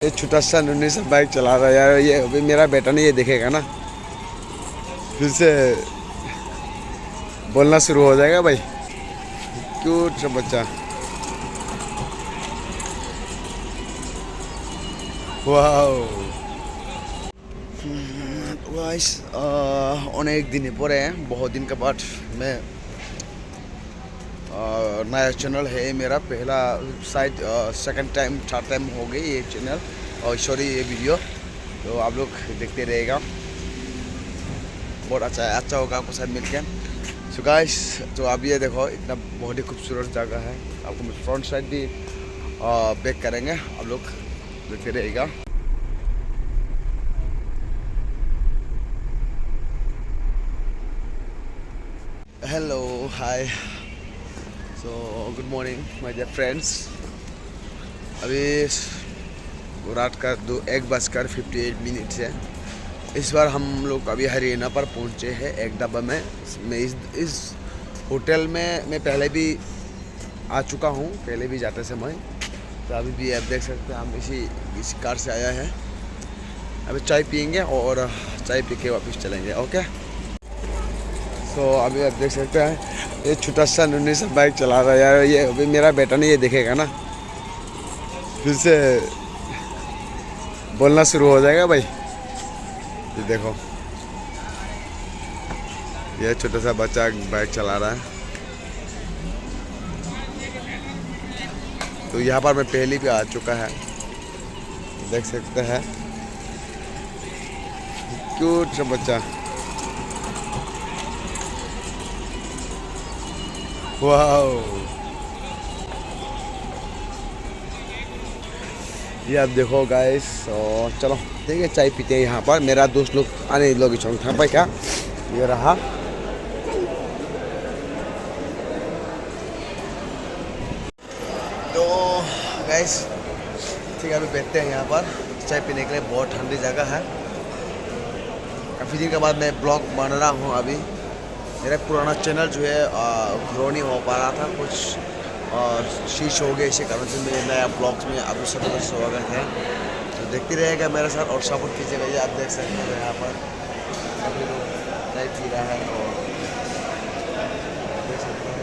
ये छोटा सा नन्ही सा बाइक चला रहा है यार। ये अभी मेरा बेटा नहीं ये देखेगा ना, फिर से बोलना शुरू हो जाएगा भाई। क्यूट सा बच्चा। वाओ गाइस, अनेक दिन पर है, बहुत दिन के बाद मैं नया चैनल है मेरा, पहला शायद सेकंड टाइम थर्ड टाइम हो गई ये चैनल और सॉरी ये वीडियो, तो आप लोग देखते रहेगा। बहुत अच्छा होगा आपको साथ मिलके। सो गाइस, तो आप ये देखो, इतना बहुत ही खूबसूरत जगह है। आपको मैं फ्रंट साइड भी बैक करेंगे, आप लोग देखते रहेगा। Hello hi, so good morning my dear friends. अभी रात का 1:58 है। इस बार हम लोग अभी हरियाणा पर पहुंचे हैं एक डब्बा में। मैं इस होटल में मैं पहले भी आ चुका हूं, पहले भी जाते समय। तो अभी भी आप देख सकते हैं हम इसी कार से आया है। अभी चाय पियेंगे और चाय पी के वापस चलेंगे। ओके, तो अभी आप देख सकते हैं ये छोटा सा नन्ही सा बाइक चला रहा है यार। ये अभी मेरा बेटा नहीं ये देखेगा ना, फिर से बोलना शुरू हो जाएगा भाई। ये देखो, ये छोटा सा बच्चा बाइक चला रहा है। तो यहाँ पर मैं पहले भी आ चुका है, देख सकते हैं। क्यूट सा बच्चा। वाओ, ये आप देखो गाइस। और चलो ठीक है, चाय पीते हैं यहाँ पर। मेरा दोस्त लोग आने लोग था भाई, क्या ये रहा। तो गाइस ठीक है, अभी बैठते हैं यहाँ पर चाय पीने के लिए। बहुत ठंडी जगह है। काफ़ी दिन के बाद मैं ब्लॉग बना रहा हूँ। अभी मेरा पुराना चैनल जो है ग्रो नहीं हो पा रहा था, कुछ शीश हो गया, इसी कारण से मेरे नया ब्लॉग्स में अभी सब स्वागत है। तो देखते रहेगा मेरे साथ और सपोर्ट कीजिएगा। ये आप देख सकते हो यहाँ पर काफ़ी लोग चाय पी रहा है और देख सकते हैं।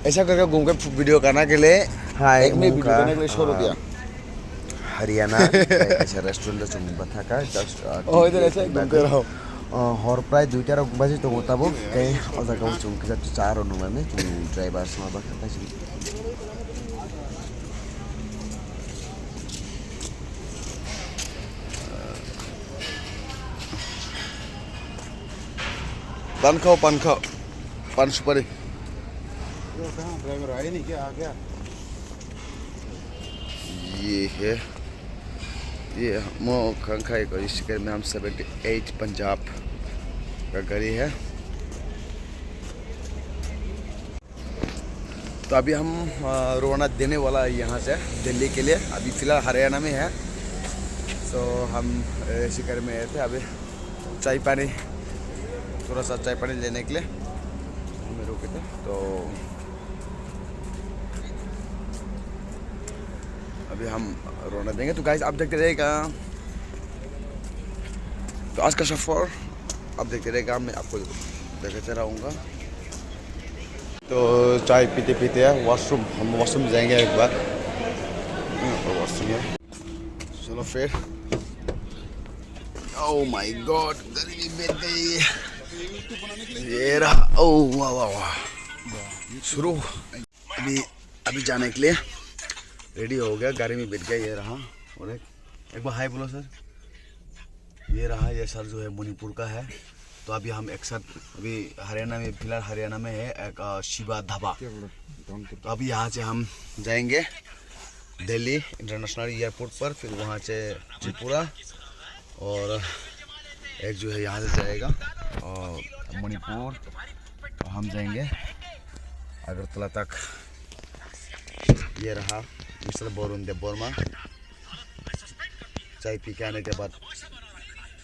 ऐसा करके घूम के वीडियो करने के लिए, हाँ, एक में वीडियो करने के लिए 100 रुपया हरियाणा ऐसा रेस्टुरेंट जो बता का जस्ट ओ इधर ऐसे घूमते रहो। हर प्राय 2टा बजे तो होता वो कहीं और जगह चुंग के जब 4 अनुमान में ड्राइवर से बात करता है। पान खाओ पान सुपारी। ड्राइवर आए नहीं क्या? आ गया। ये है, ये मो खंखा एक इस शहर में हम 78 पंजाब का गाड़ी है। तो अभी हम रवाना देने वाला है यहाँ से दिल्ली के लिए। अभी फ़िलहाल हरियाणा में है। तो हम शिकर में आए थे। अभी चाय पानी, थोड़ा सा चाय पानी लेने के लिए हमें रुके थे। तो अभी हम रोना देंगे। तो गाइस आप देखते रहेगा। तो आज का सफ़र आप देखते रहेगा, मैं आपको देखते रहूँगा। तो चाय पीते पीते हम वॉशरूम जाएंगे एक बार। वॉशरूम है, चलो फिर। ओह माय गॉड, गर्मी बढ़ गई। ये रहा, ओह वाह वाह वाह, शुरू अभी जाने के लिए रेडी हो गया, गाड़ी में बैठ गया। ये रहा, और एक बार हाय बोलो सर। ये रहा, ये सर जो है मणिपुर का है। तो अभी हम एक साथ अभी हरियाणा में, फिलहाल हरियाणा में है एक शिवा ढाबा। तो अभी यहाँ से हम जाएंगे दिल्ली इंटरनेशनल एयरपोर्ट पर, फिर वहाँ से त्रिपुरा, और एक जो है यहाँ से जाएगा मणिपुर। तो हम जाएंगे अगरतला तक। ये रहा मिस्टर वरुण देववर्मा। चाय पी के आने के बाद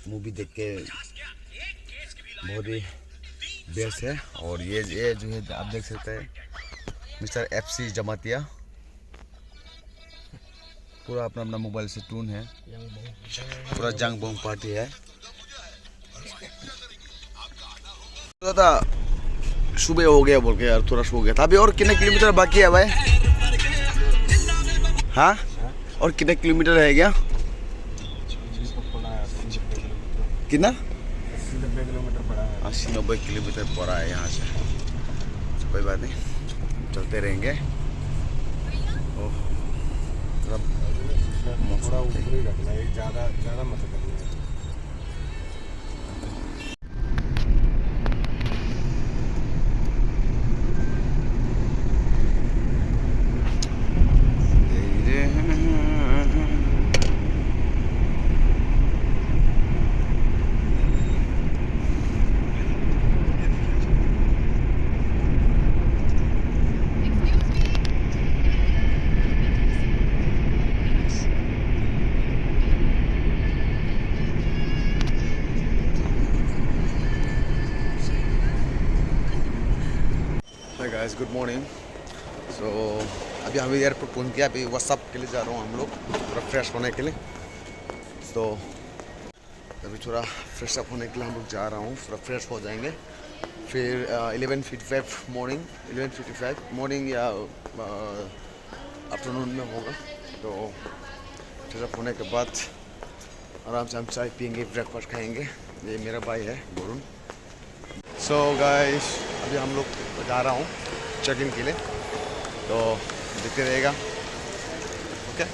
मूवी देख के बहुत ही बेस्ट है। और ये जो है आप देख सकते हैं मिस्टर FC जमातिया, पूरा अपना अपना मोबाइल से टून है, पूरा जंग बम पार्टी है। दादा सुबह हो गया बोल के यार, थोड़ा सो गया था। अभी और कितने किलोमीटर बाकी है भाई? हाँ, और कितने किलोमीटर है क्या? कितना? 80-90 किलोमीटर पड़ा है यहाँ से। कोई बात नहीं, चलते रहेंगे। ओह, थोड़ा ऊपर ही रखना है, ज़्यादा मत करना है। Guys good morning. सो अभी हम एयरपोर्ट पहुंच गया। अभी व्हाट्सअप के लिए जा रहा हूँ हम लोग, थोड़ा फ्रेश होने के लिए। तो अभी थोड़ा फ्रेश अप होने के लिए हम लोग जा रहा हूँ, थोड़ा फ्रेश हो जाएंगे। फिर 11:55 मॉर्निंग या आफ्टरनून में होगा। तो फ्रेश अप होने के बाद आराम से हम चाय पियेंगे, ब्रेकफास्ट खाएंगे। ये मेरा भाई है वरुण। सो गाइस अभी हम लोग जा रहा हूँ चेक इन के लिए, तो देखते रहेगा। Okay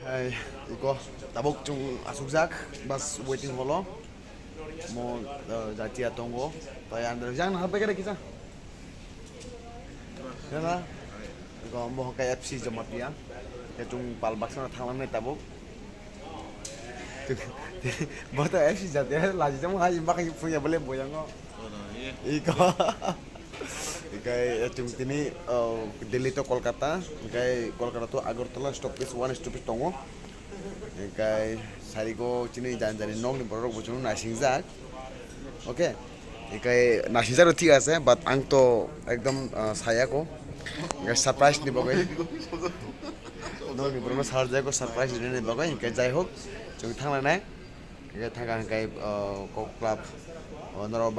Hai, iko tabok chung asukjak bas waiting holo mo jatia tongo to andar jang na pekare kisa kana iko mo ka FC jamatia ke chung pal baksa thalan tabok bota FC jatia laji jam ha imba ka punya boleh boyango iko chung tini Delhi to Kolkata, Kolkata to Agartala stoppage one stoppage tongo. Sarigo chini janjani nong ni borok bochunu nasingjak. Okay. Nasingjak to thik ase, but ang to ekdom saya ko. Surprise ni bagai. Nong ni borok sarjai ko surprise ni bagai. Jai hok chung thangla nai. Thangan ko club noro.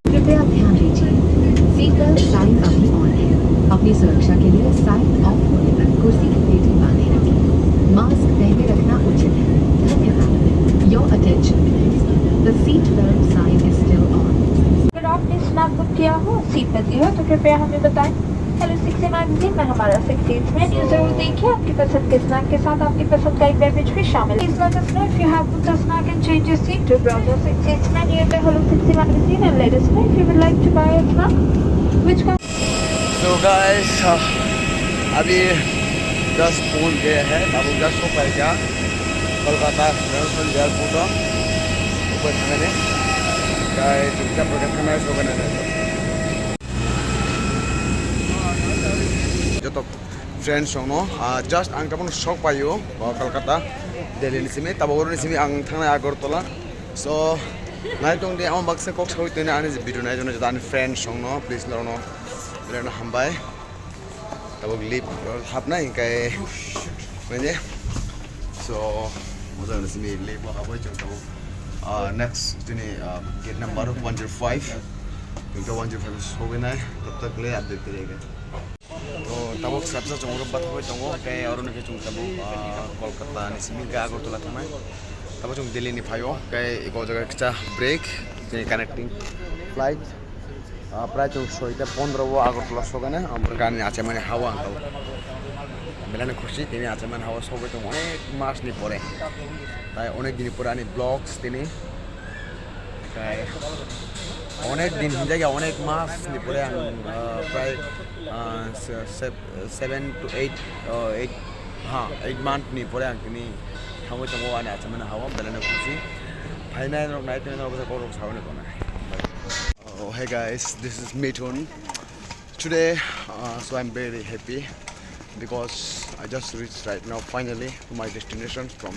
कृपया ध्यान दीजिए, seat belt sign अभी on है। अपनी सुरक्षा के लिए sign of होने तक कुर्सी की पेटी बांधे रखें। मास्क पहने रखना उचित है। धन्यवाद। Your attention please. The seat belt sign is still on. अगर आपने स्नैप बुक किया हो, सीट बदली हो, तो कृपया हमें बताएं। हेलो 60 मैगजीन में हमारा 60 मेन्यू जरूर देखिए। आपकी पसंद के स्नैक के साथ आपकी पसंद का एक बेवरेज भी शामिल है। Please let us know if you have booked a snack and change your seat to browse our 60 menu at the Hello 60 magazine and let us know if you would like to buy a snack. Which kind? So guys, अभी just पहुंच गए हैं। अब just हो पाए क्या Kolkata international airport ऊपर थाने चुपचाप थाना शो बनाने जो तो फ्रेंड्स होनो जस्ट आं तब शक पायो कोलकाता दिल्ली निसिमे तब निसिमे आं थांनाय आगरतला सो नाय दं दे आं बाक्सा कक सहितने आनि भिडिअ नाय जनो जानि फ्रेंड्स होनो प्लीज लरनो बिरानो हामबाय तब लिप हाबनाय काय म्हणजे सो मोजां निसिमे लिप हाबाय जों तब नेक्स्ट जोंनि गेट नम्बर 105 जों 105 सौहैनाय तब तक ले अपडेट करेगा। तो तब सबसे चंगुर बात हुए चंगो कहीं और उनके चंग तब कोलकाता निसिमी का आगरतला थानाय तब चंग दिल्ली नि फायो कहीं एक जगह किचा ब्रेक कनेक्टिंग फ्लाइट प्राय तो 15 Agartala sogane amra gani ache mane hawa angkal belane khushi tini ache mane hawa sogai to onek mas ni pore tai onek din pore ani vlogs tini tai onek din hinjage onek mas ni pore pray 7 to 8 8 month ni pore ang tini hawa to ani ache mane hawa belane khushi FAINAI rok nai tini rok korok sawane kona. Oh, hey guys, this is Mithun. Today, so I'm very happy because I just reached right now finally to my destination from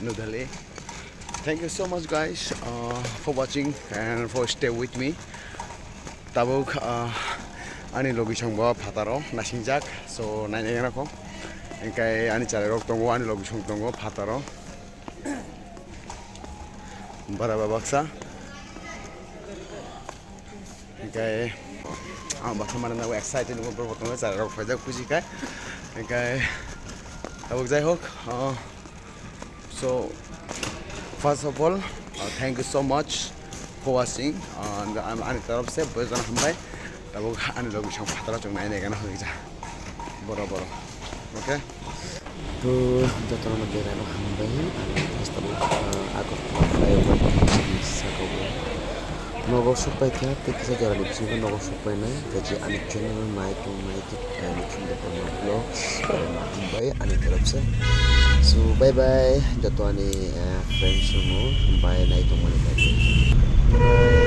New Delhi. Thank you so much guys for watching and for stay with me. Tabuk ani logi chongba phataro nasingjak so naineng rako engkai ani chare rok tongo ani logi chong tongo phataro baraba baksa engkai batham mana nago excited ngo protomo chare rok phajak puji kai engkai tabuk jai hok so first of all thank you so much for watching and I'm ani taraf se bojan hambai tabuk ani logi chong phataro chong naineng gana hoija boro okay तो JOTO मध्ये राहिलो hambai वास्तव Agartala flyover KISIKO nogo supai thya tekisa jarani bisigo nogo supai nai kaji ani channel mai to mai tik Mithun Debbarma vlogs hambai ani taraf se so bye bye JOTO ani friends mo hambai nai to mani bye